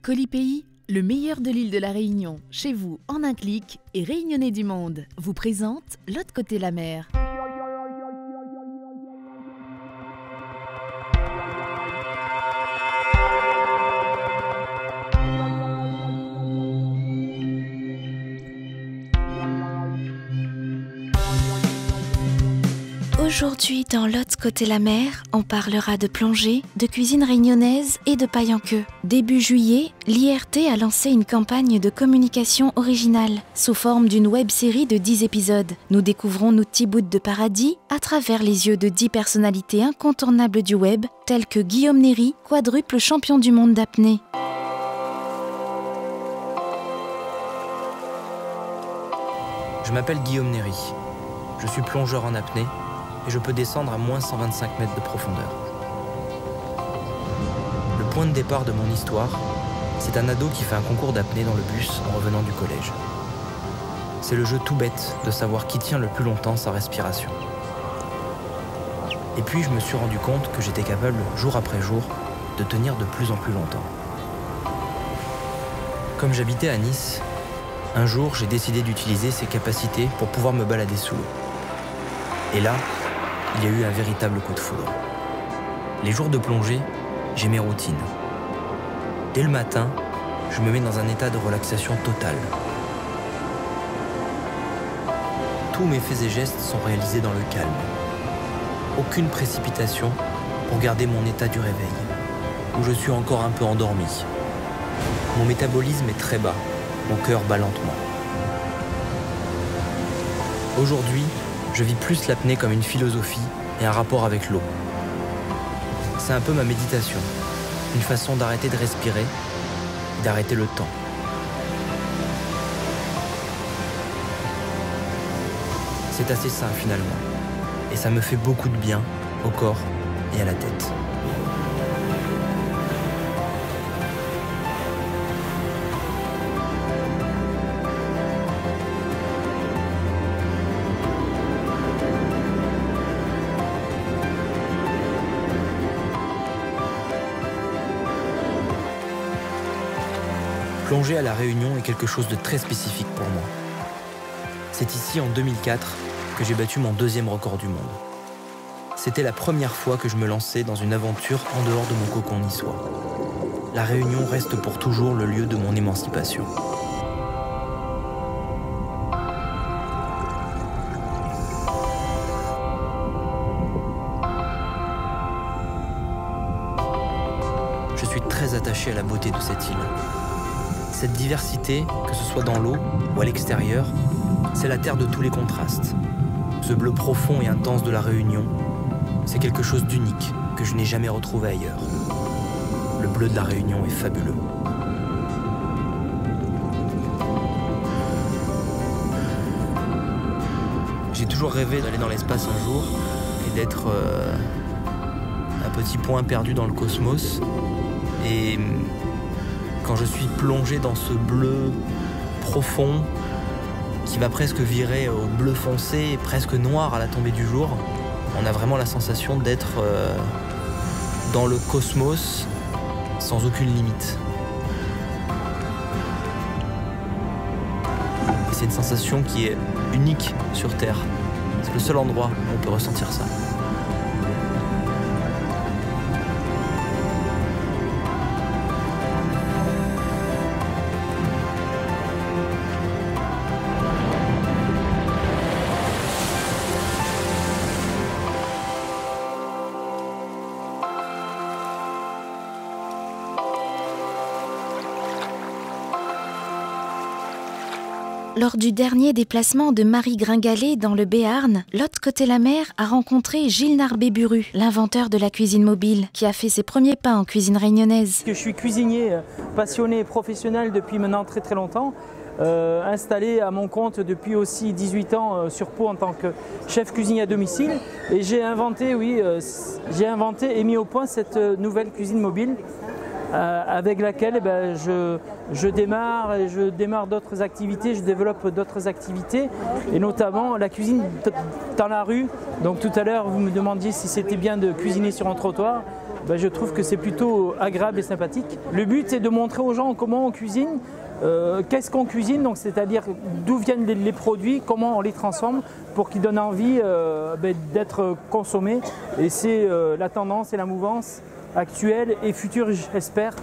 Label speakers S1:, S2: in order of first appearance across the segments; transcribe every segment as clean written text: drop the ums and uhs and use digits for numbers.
S1: Colipaís, le meilleur de l'île de la Réunion, chez vous en un clic et Réunionnais du monde, vous présente L'autre côté la mer.
S2: Aujourd'hui, dans L'autre côté la mer, on parlera de plongée, de cuisine réunionnaise et de paille en queue. Début juillet, l'IRT a lancé une campagne de communication originale, sous forme d'une web-série de 10 épisodes. Nous découvrons nos petits bouts de paradis à travers les yeux de 10 personnalités incontournables du web, telles que Guillaume Néry, quadruple champion du monde d'apnée.
S3: Je m'appelle Guillaume Néry. Je suis plongeur en apnée et je peux descendre à moins 125 mètres de profondeur. Le point de départ de mon histoire, c'est un ado qui fait un concours d'apnée dans le bus en revenant du collège. C'est le jeu tout bête de savoir qui tient le plus longtemps sa respiration. Et puis je me suis rendu compte que j'étais capable, jour après jour, de tenir de plus en plus longtemps. Comme j'habitais à Nice, un jour j'ai décidé d'utiliser ces capacités pour pouvoir me balader sous l'eau. Et là, il y a eu un véritable coup de foudre. Les jours de plongée, j'ai mes routines. Dès le matin, je me mets dans un état de relaxation totale. Tous mes faits et gestes sont réalisés dans le calme. Aucune précipitation pour garder mon état du réveil, où je suis encore un peu endormi. Mon métabolisme est très bas, mon cœur bat lentement. Aujourd'hui, je vis plus l'apnée comme une philosophie et un rapport avec l'eau. C'est un peu ma méditation, une façon d'arrêter de respirer et d'arrêter le temps. C'est assez sain finalement, et ça me fait beaucoup de bien au corps et à la tête. Plonger à La Réunion est quelque chose de très spécifique pour moi. C'est ici, en 2004, que j'ai battu mon deuxième record du monde. C'était la première fois que je me lançais dans une aventure en dehors de mon cocon niçois. La Réunion reste pour toujours le lieu de mon émancipation. Je suis très attaché à la beauté de cette île. Cette diversité, que ce soit dans l'eau ou à l'extérieur, c'est la terre de tous les contrastes. Ce bleu profond et intense de la Réunion, c'est quelque chose d'unique que je n'ai jamais retrouvé ailleurs. Le bleu de la Réunion est fabuleux. J'ai toujours rêvé d'aller dans l'espace un jour et d'être un petit point perdu dans le cosmos. Et quand je suis plongé dans ce bleu profond qui va presque virer au bleu foncé et presque noir à la tombée du jour, on a vraiment la sensation d'être dans le cosmos sans aucune limite. Et c'est une sensation qui est unique sur Terre. C'est le seul endroit où on peut ressentir ça.
S2: Lors du dernier déplacement de Marie Gringalet dans le Béarn, L'autre côté la mer a rencontré Gilles Narbet-Buru, l'inventeur de la cuisine mobile, qui a fait ses premiers pas en cuisine réunionnaise.
S4: Je suis cuisinier passionné et professionnel depuis maintenant très longtemps, installé à mon compte depuis aussi 18 ans sur Pau en tant que chef cuisinier à domicile. Et j'ai inventé et mis au point cette nouvelle cuisine mobile avec laquelle je démarre d'autres activités, je développe d'autres activités, et notamment la cuisine dans la rue. Donc tout à l'heure, vous me demandiez si c'était bien de cuisiner sur un trottoir. Je trouve que c'est plutôt agréable et sympathique. Le but, c'est de montrer aux gens comment on cuisine, qu'est-ce qu'on cuisine, donc c'est-à-dire d'où viennent les produits, comment on les transforme pour qu'ils donnent envie d'être consommés. Et c'est la tendance et la mouvance actuelle et future, j'espère,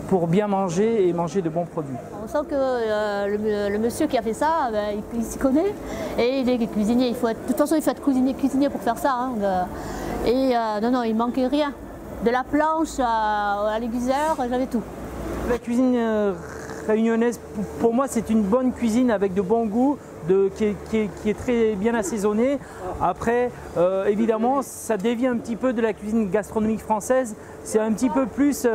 S4: pour bien manger et manger de bons produits.
S5: On sent que le monsieur qui a fait ça, il s'y connaît et il est cuisinier. De toute façon, il faut être cuisinier pour faire ça. Non, il manquait rien. De la planche à l'aiguiseur, j'avais tout.
S4: La cuisine réunionnaise, pour moi, c'est une bonne cuisine avec de bon goût, qui est très bien assaisonnée. Après, évidemment, ça dévie un petit peu de la cuisine gastronomique française. C'est un petit peu plus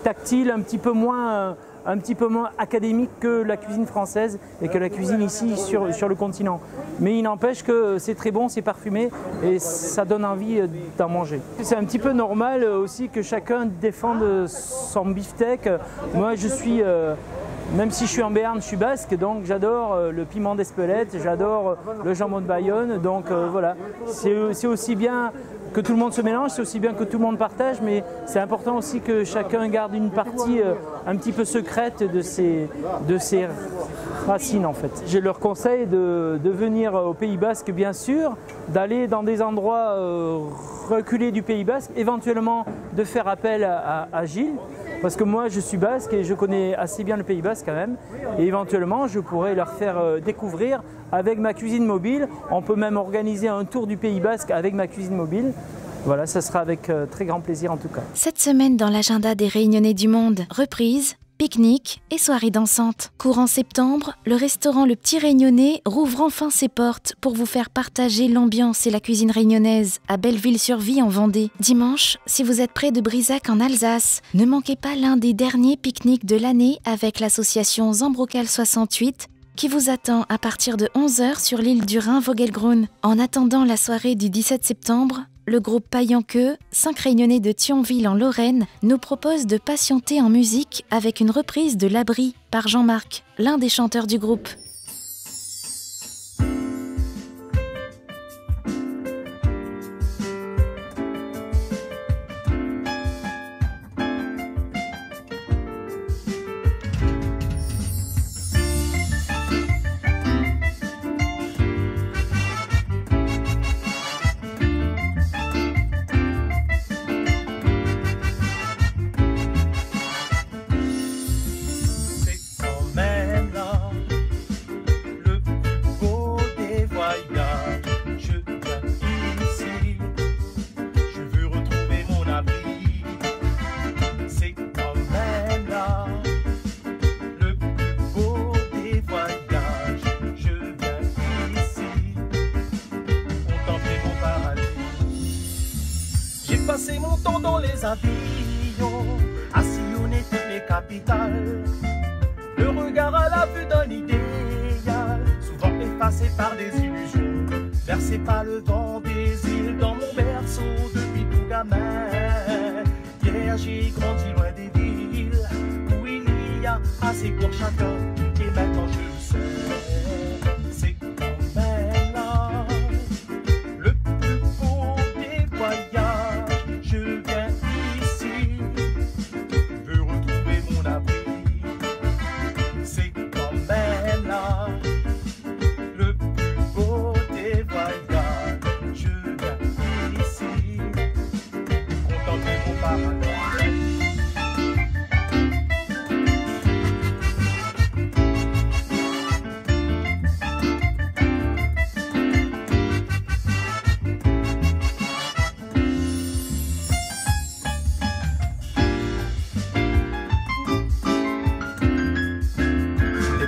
S4: tactile, un petit peu moins académique que la cuisine française et que la cuisine ici sur le continent. Mais il n'empêche que c'est très bon, c'est parfumé et ça donne envie d'en manger. C'est un petit peu normal aussi que chacun défende son beefsteak. Moi, même si je suis en Béarn, je suis basque, donc j'adore le piment d'Espelette, j'adore le jambon de Bayonne. Donc voilà, c'est aussi bien que tout le monde se mélange, c'est aussi bien que tout le monde partage, mais c'est important aussi que chacun garde une partie un petit peu secrète de ses racines en fait. Je leur conseille de venir au Pays Basque bien sûr, d'aller dans des endroits reculés du Pays Basque, éventuellement de faire appel à Gilles, parce que moi je suis basque et je connais assez bien le Pays Basque quand même, et éventuellement je pourrais leur faire découvrir avec ma cuisine mobile. On peut même organiser un tour du Pays Basque avec ma cuisine mobile. Voilà, ça sera avec très grand plaisir en tout cas.
S2: Cette semaine dans l'agenda des Réunionnais du Monde, reprise, pique-nique et soirée dansante. Courant septembre, le restaurant Le Petit Réunionnais rouvre enfin ses portes pour vous faire partager l'ambiance et la cuisine réunionnaise à Belleville-sur-Vie en Vendée. Dimanche, si vous êtes près de Brisac en Alsace, ne manquez pas l'un des derniers pique-niques de l'année avec l'association Zambrocal 68 qui vous attend à partir de 11h sur l'île du Rhin Vogelgrün. En attendant la soirée du 17 septembre, le groupe Paillanqueux, 5 Réunionnais de Thionville en Lorraine, nous propose de patienter en musique avec une reprise de L'Abri par Jean-Marc, l'un des chanteurs du groupe.
S6: Passer mon temps dans les avions, à sillonner toutes les capitales. Le regard à la vue d'un idéal, souvent effacé par des illusions, bercé par le vent des îles dans mon berceau depuis tout gamin. Hier j'ai grandi loin des villes où il y a assez pour chacun, et maintenant je le sais, c'est quand même là le plus beau des voyages.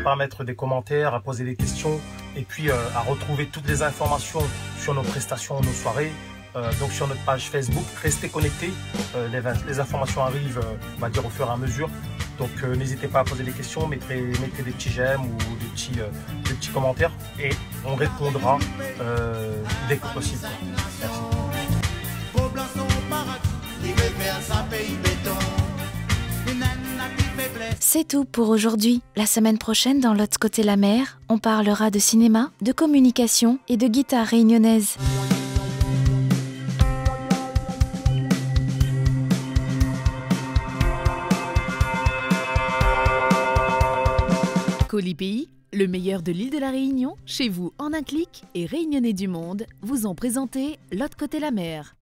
S7: À mettre des commentaires, à poser des questions et puis à retrouver toutes les informations sur nos prestations, nos soirées, donc sur notre page Facebook. Restez connectés, les informations arrivent on va dire au fur et à mesure, donc n'hésitez pas à poser des questions, mettez des petits j'aime ou des petits commentaires et on répondra dès que possible. Merci.
S2: C'est tout pour aujourd'hui. La semaine prochaine, dans l'autre côté la mer, on parlera de cinéma, de communication et de guitare réunionnaise.
S1: Colipi, le meilleur de l'île de la Réunion, chez vous en un clic, et Réunionnais du monde vous ont présenté l'autre côté la mer.